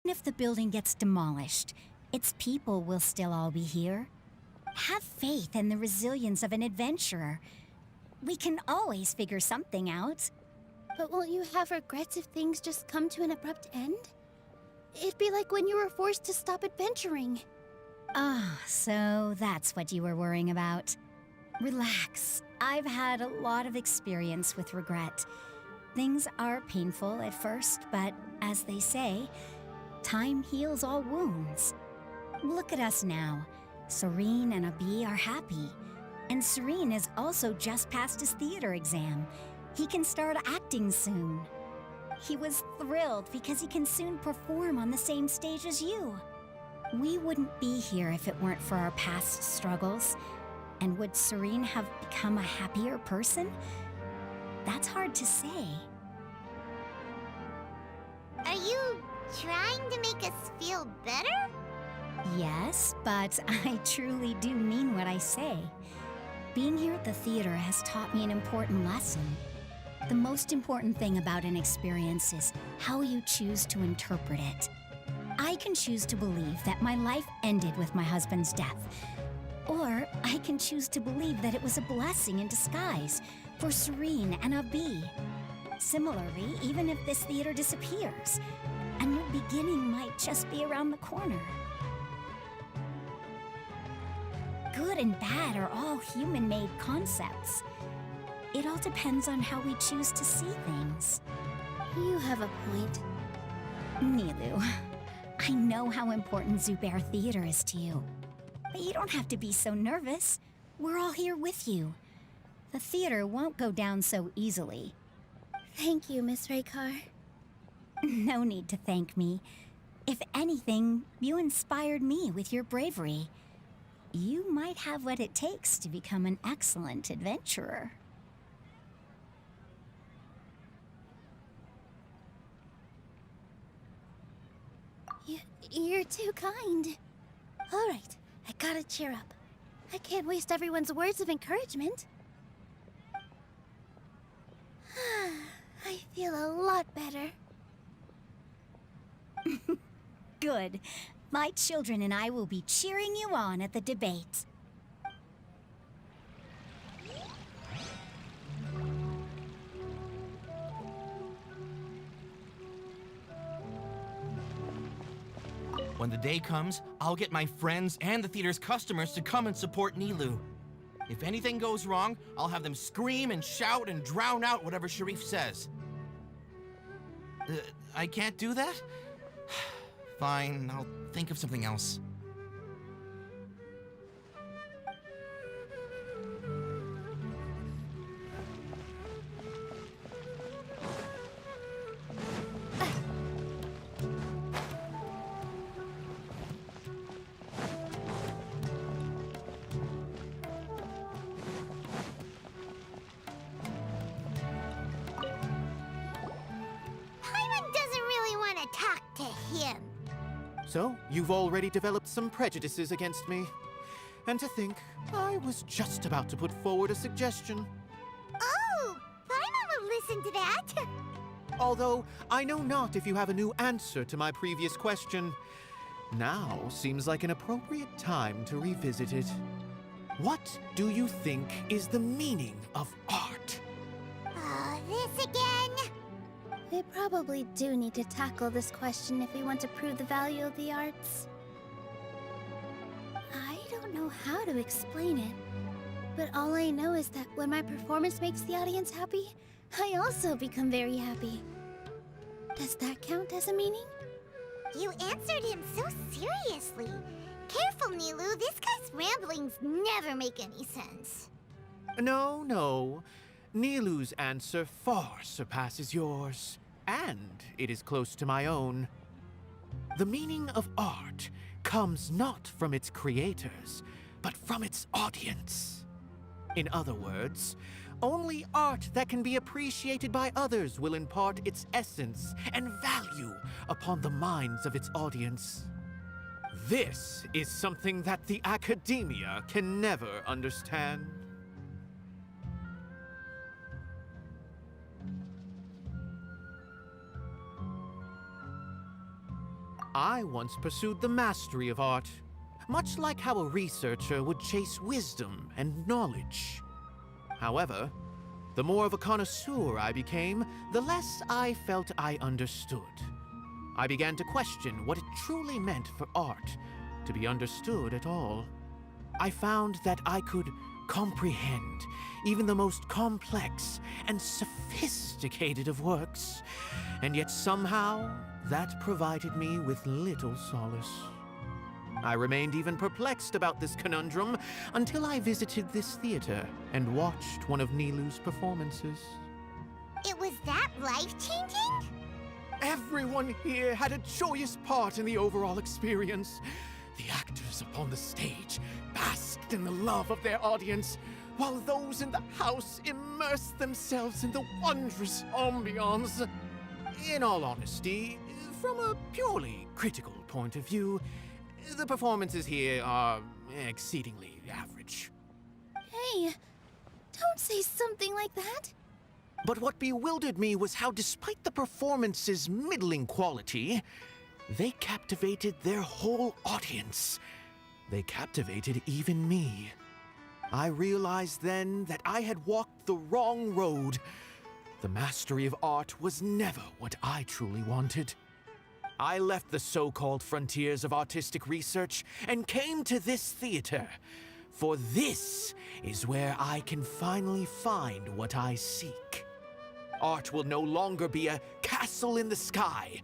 Even if the building gets demolished, its people will still all be here. Have faith in the resilience of an adventurer. We can always figure something out. But won't you have regrets if things just come to an abrupt end? It'd be like when you were forced to stop adventuring. Ah, so that's what you were worrying about. Relax. I've had a lot of experience with regret. Things are painful at first, but as they say, time heals all wounds. Look at us now. Serene and Abi are happy. And Serene has also just passed his theater exam. He can start acting soon. He was thrilled because he can soon perform on the same stage as you. We wouldn't be here if it weren't for our past struggles. And would Serene have become a happier person? That's hard to say. Are you trying to make us feel better? Yes, but I truly do mean what I say. Being here at the theater has taught me an important lesson. The most important thing about an experience is how you choose to interpret it. I can choose to believe that my life ended with my husband's death. Or I can choose to believe that it was a blessing in disguise for Serene and Abi. Similarly, even if this theater disappears, a new beginning might just be around the corner. Good and bad are all human-made concepts. It all depends on how we choose to see things. You have a point. Nilou, I know how important Zubair Theater is to you. But you don't have to be so nervous. We're all here with you. The theater won't go down so easily. Thank you, Miss Raykar. No need to thank me. If anything, you inspired me with your bravery. You might have what it takes to become an excellent adventurer. You're too kind. All right, I gotta cheer up. I can't waste everyone's words of encouragement. I feel a lot better. Good. My children and I will be cheering you on at the debate. When the day comes, I'll get my friends and the theater's customers to come and support Nilou. If anything goes wrong, I'll have them scream and shout and drown out whatever Sharif says. I can't do that? Fine, I'll think of something else. Talk to him. So, you've already developed some prejudices against me. And to think, I was just about to put forward a suggestion. Oh, Paimon will listen to that. Although, I know not if you have a new answer to my previous question. Now seems like an appropriate time to revisit it. What do you think is the meaning of art? This again? We probably do need to tackle this question if we want to prove the value of the arts. I don't know how to explain it, but all I know is that when my performance makes the audience happy, I also become very happy. Does that count as a meaning? You answered him so seriously. Careful, Nilou. This guy's ramblings never make any sense. No. Nilou's answer far surpasses yours, and it is close to my own. The meaning of art comes not from its creators, but from its audience. In other words, only art that can be appreciated by others will impart its essence and value upon the minds of its audience. This is something that the academia can never understand. I once pursued the mastery of art, much like how a researcher would chase wisdom and knowledge. However, the more of a connoisseur I became, the less I felt I understood. I began to question what it truly meant for art to be understood at all. I found that I could comprehend even the most complex and sophisticated of works, and yet somehow that provided me with little solace. I remained even perplexed about this conundrum until I visited this theater and watched one of Nilu's performances. It was that life-changing? Everyone here had a joyous part in the overall experience. The actors upon the stage basked in the love of their audience, while those in the house immersed themselves in the wondrous ambiance. In all honesty, from a purely critical point of view, the performances here are exceedingly average. Hey, don't say something like that. But what bewildered me was how, despite the performance's middling quality, they captivated their whole audience. They captivated even me. I realized then that I had walked the wrong road. The mastery of art was never what I truly wanted. I left the so-called frontiers of artistic research and came to this theater, for this is where I can finally find what I seek. Art will no longer be a castle in the sky.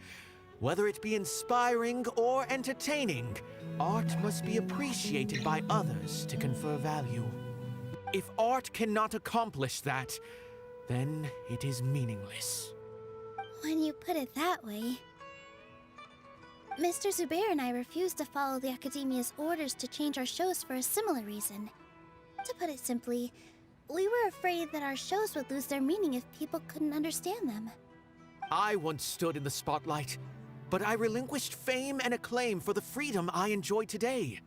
Whether it be inspiring or entertaining, art must be appreciated by others to confer value. If art cannot accomplish that, then it is meaningless. When you put it that way... Mr. Zubair and I refused to follow the Academia's orders to change our shows for a similar reason. To put it simply, we were afraid that our shows would lose their meaning if people couldn't understand them. I once stood in the spotlight, but I relinquished fame and acclaim for the freedom I enjoy today.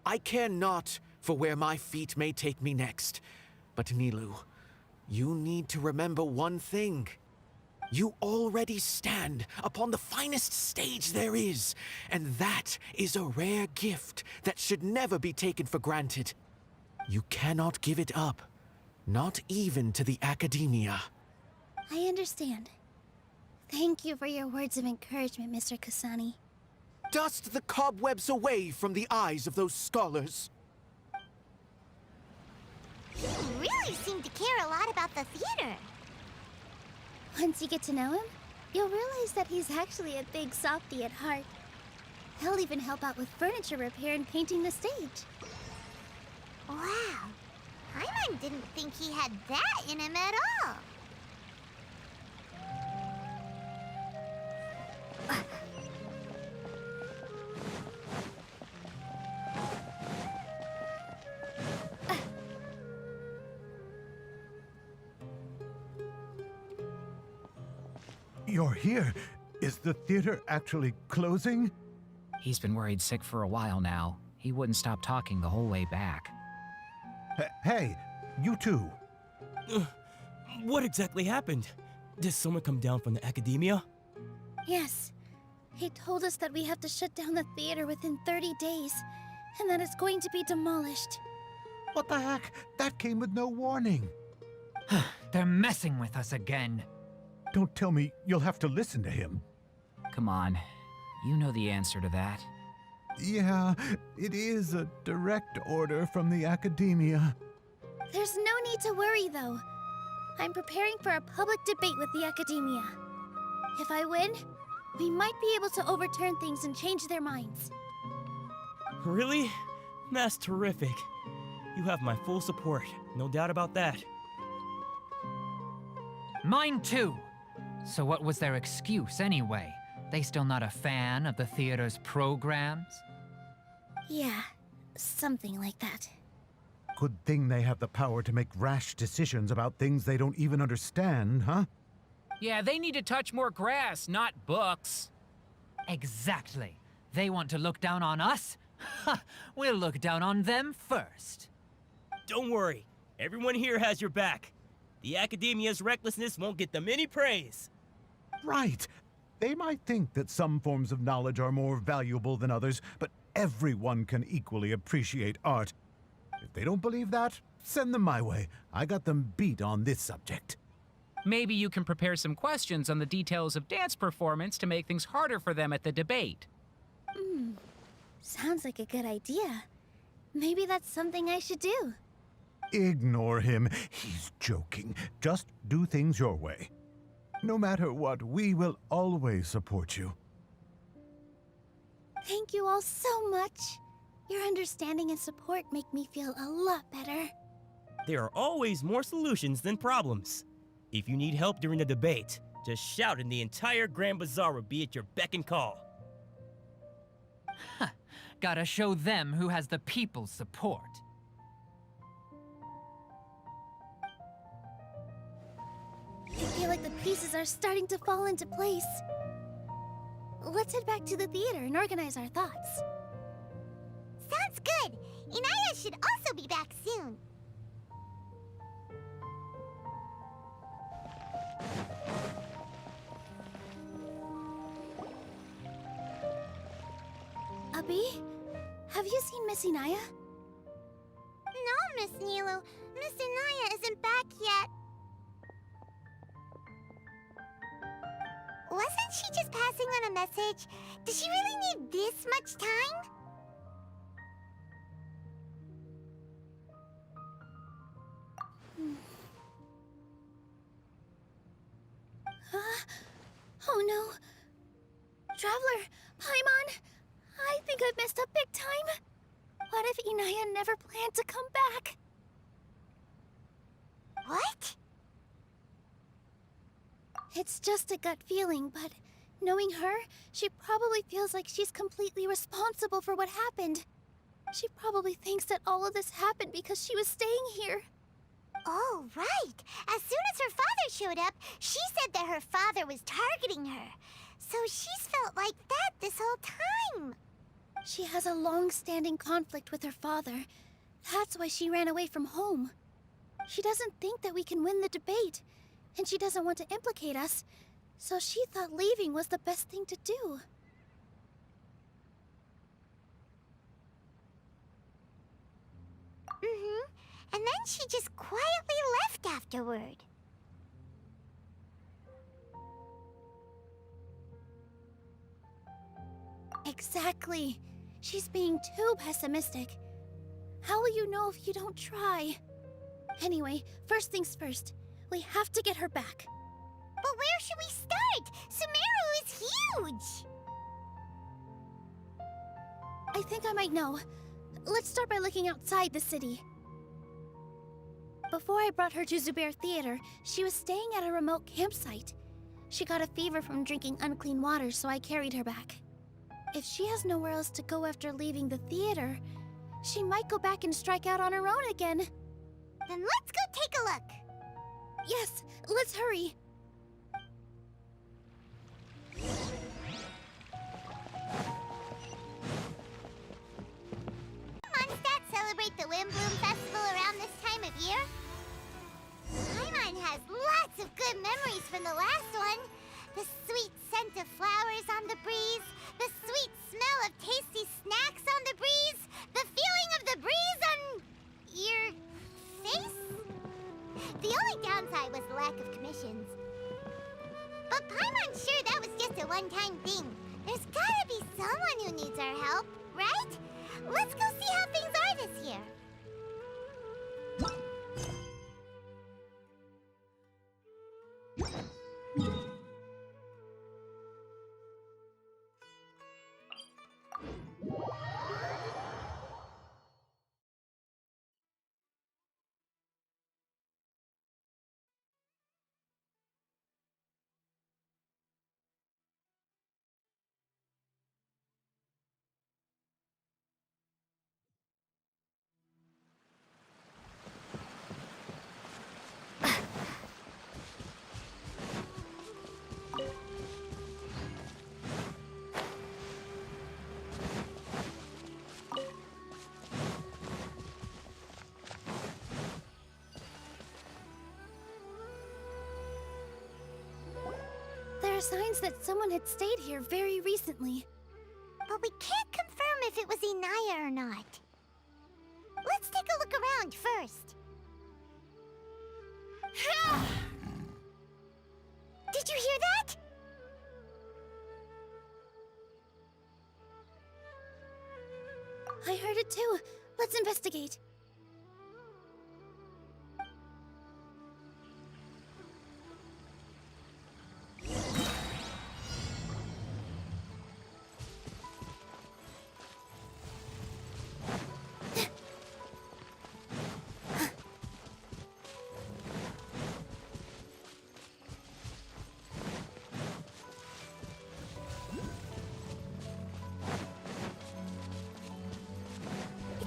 I care not for where my feet may take me next, but Nilu, you need to remember one thing. You already stand upon the finest stage there is, and that is a rare gift that should never be taken for granted. You cannot give it up, not even to the Academia. I understand. Thank you for your words of encouragement, Mr. Kasani. Dust the cobwebs away from the eyes of those scholars. You really seem to care a lot about the theater. Once you get to know him, you'll realize that he's actually a big softie at heart. He'll even help out with furniture repair and painting the stage. Wow. Paimon didn't think he had that in him at all. You're here. Is the theater actually closing? He's been worried sick for a while now. He wouldn't stop talking the whole way back. Hey, you two. What exactly happened? Did someone come down from the Academia? Yes. He told us that we have to shut down the theater within 30 days, and that it's going to be demolished. What the heck? That came with no warning. They're messing with us again. Don't tell me you'll have to listen to him. Come on. You know the answer to that. Yeah, it is a direct order from the Academia. There's no need to worry, though. I'm preparing for a public debate with the Academia. If I win, we might be able to overturn things and change their minds. Really? That's terrific. You have my full support, no doubt about that. Mine too! So what was their excuse anyway? They still not a fan of the theater's programs? Yeah, something like that. Good thing they have the power to make rash decisions about things they don't even understand, huh? Yeah, they need to touch more grass, not books. Exactly. They want to look down on us? Ha! We'll look down on them first. Don't worry, everyone here has your back. The Academia's recklessness won't get them any praise. Right. They might think that some forms of knowledge are more valuable than others, but everyone can equally appreciate art. If they don't believe that, send them my way. I got them beat on this subject. Maybe you can prepare some questions on the details of dance performance to make things harder for them at the debate. Sounds like a good idea. Maybe that's something I should do. Ignore him. He's joking. Just do things your way. No matter what, we will always support you. Thank you all so much. Your understanding and support make me feel a lot better. There are always more solutions than problems. If you need help during the debate, just shout and the entire Grand Bazaar will be at your beck and call. Gotta show them who has the people's support. I feel like the pieces are starting to fall into place. Let's head back to the theater and organize our thoughts. Sounds good. Inaya should also be back soon. Abi, have you seen Miss Inaya? No, Miss Nilu. Miss Inaya isn't back yet. Wasn't she just passing on a message? Does she really need this much time? Oh no. Traveler, Paimon, I think I've messed up big time. What if Inaya never planned to come back? What? It's just a gut feeling, but knowing her, she probably feels like she's completely responsible for what happened. She probably thinks that all of this happened because she was staying here. Oh, right. As soon as her father showed up, she said that her father was targeting her. So she's felt like that this whole time. She has a long-standing conflict with her father. That's why she ran away from home. She doesn't think that we can win the debate, and she doesn't want to implicate us, so she thought leaving was the best thing to do. And then she just quietly left afterward. Exactly. She's being too pessimistic. How will you know if you don't try? Anyway, first things first. We have to get her back. But where should we start? Sumeru is huge! I think I might know. Let's start by looking outside the city. Before I brought her to Zubair Theater, she was staying at a remote campsite. She got a fever from drinking unclean water, so I carried her back. If she has nowhere else to go after leaving the theater, she might go back and strike out on her own again. Then let's go take a look. Yes, let's hurry. Mondstadt celebrate the Windbloom Festival around this time of year? Paimon has lots of good memories from the last one. The sweet scent of flowers on the breeze, the sweet smell of tasty snacks on the breeze, the feeling of the breeze on your face? The only downside was the lack of commissions. But Paimon's sure that was just a one-time thing. There's gotta be someone who needs our help, right? Let's go see how things are this year. signs that someone had stayed here very recently. But we can't confirm if it was Inaya or not. Let's take a look around first. Did you hear that? I heard it too. Let's investigate.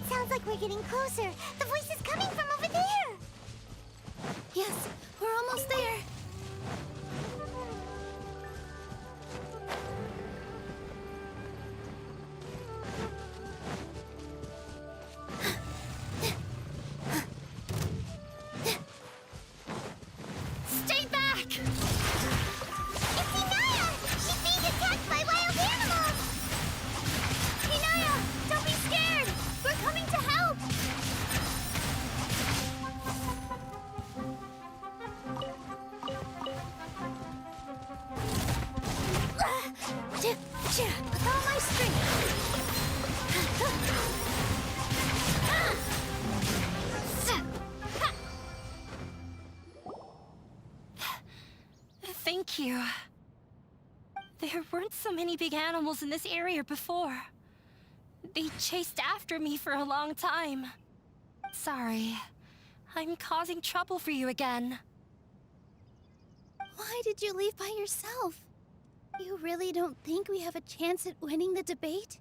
Sounds like we're getting closer. The voice is coming from over there. Yes, we're almost there. Stay back! It's Inaya! She's being attacked by wild animals! Inaya, don't be scared! We're coming to help! With all my Thank you. There weren't so many big animals in this area before. They chased after me for a long time. Sorry. I'm causing trouble for you again. Why did you leave by yourself? You really don't think we have a chance at winning the debate?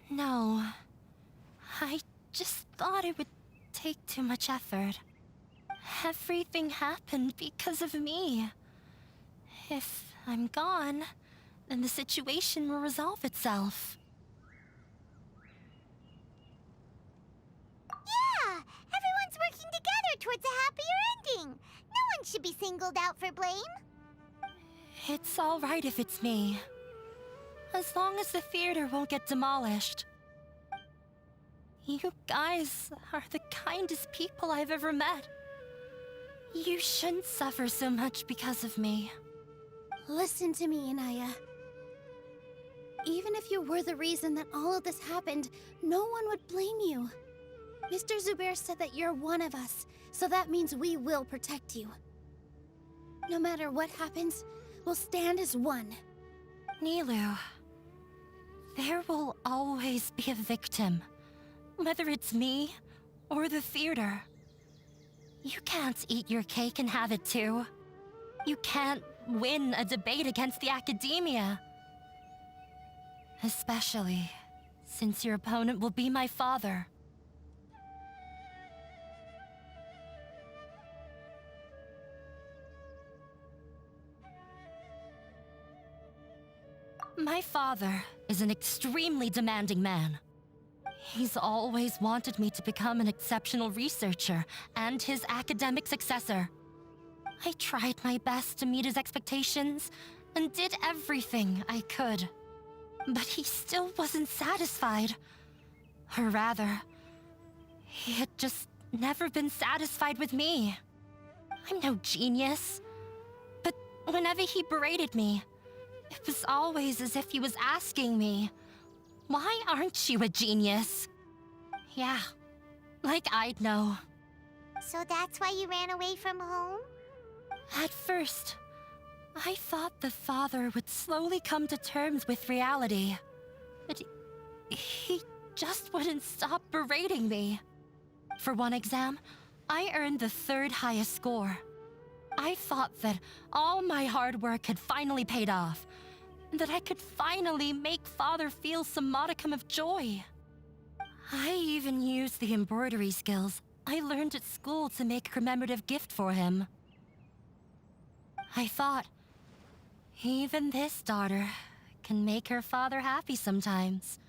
No. I just thought it would take too much effort. Everything happened because of me. If I'm gone, then the situation will resolve itself. Yeah! Everyone's working together towards a happier ending. No one should be singled out for blame. It's all right if it's me. As long as the theater won't get demolished. You guys are the kindest people I've ever met. You shouldn't suffer so much because of me. Listen to me, Inaya. Even if you were the reason that all of this happened, no one would blame you. Mr. Zubair said that you're one of us, so that means we will protect you. No matter what happens, we'll stand as one. Nilu, there will always be a victim. Whether it's me or the theater. You can't eat your cake and have it too. You can't win a debate against the academia. Especially since your opponent will be my father. My father is an extremely demanding man. He's always wanted me to become an exceptional researcher and his academic successor. I tried my best to meet his expectations and did everything I could. But he still wasn't satisfied. Or rather, he had just never been satisfied with me. I'm no genius. But whenever he berated me, it was always as if he was asking me, why aren't you a genius? Yeah, like I'd know. So that's why you ran away from home? At first, I thought the father would slowly come to terms with reality. But he just wouldn't stop berating me. For one exam, I earned the 3rd highest score. I thought that all my hard work had finally paid off, and that I could finally make Father feel some modicum of joy. I even used the embroidery skills I learned at school to make a commemorative gift for him. I thought, even this daughter can make her father happy sometimes.